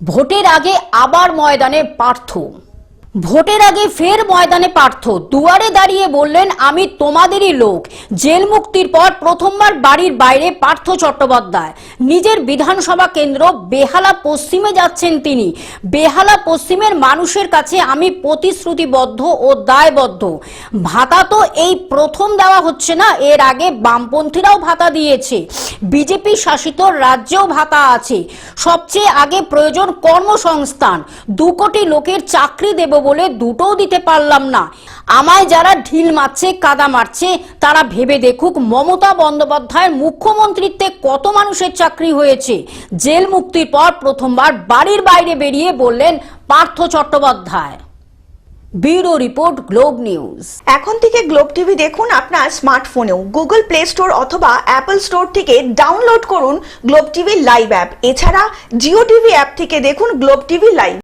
ভোটের আগে আবার ময়দানে পার্থ। ভোটের আগে ফের ময়দানে পার্থ দুয়ারে দাঁড়িয়ে বললেন, আমি তোমাদেরই লোক। জেল মুক্তির পর প্রথমবার বাড়ির বাইরে পার্থ চট্টোপাধ্যায় নিজের বিধানসভা কেন্দ্র বেহালা পশ্চিমে যাচ্ছেন তিনি। বেহালা পশ্চিমের মানুষের কাছে আমি প্রতিশ্রুতিবদ্ধ ও দায়বদ্ধ। ভাতা তো এই প্রথম দেওয়া হচ্ছে না, এর আগে বামপন্থীরাও ভাতা দিয়েছে, বিজেপি শাসিত রাজ্যেও ভাতা আছে। সবচেয়ে আগে প্রয়োজন কর্মসংস্থান। 2 কোটি লোকের চাকরি দেব বলে দুটোও দিতে পারলাম না। আমায় যারা ঢিল মারছে, কাদা মারছে, তারা ভেবে দেখুক মমতা বন্দ্যোপাধ্যায়ের মুখ্যমন্ত্রীত্বে কত মানুষের চাকরি হয়েছে। জেল মুক্তির পর প্রথমবার বাড়ির বাইরে বেরিয়ে বললেন Partha Chattopadhyay. Bureau report, globe news. এখন থেকে গ্লোব টিভি দেখুন আপনার স্মার্টফোনেও। গুগল প্লে স্টোর অথবা অ্যাপল স্টোর থেকে ডাউনলোড করুন গ্লোব টিভি লাইভ অ্যাপ। এছাড়া জিও টিভি অ্যাপ থেকে দেখুন গ্লোব টিভি লাইভ।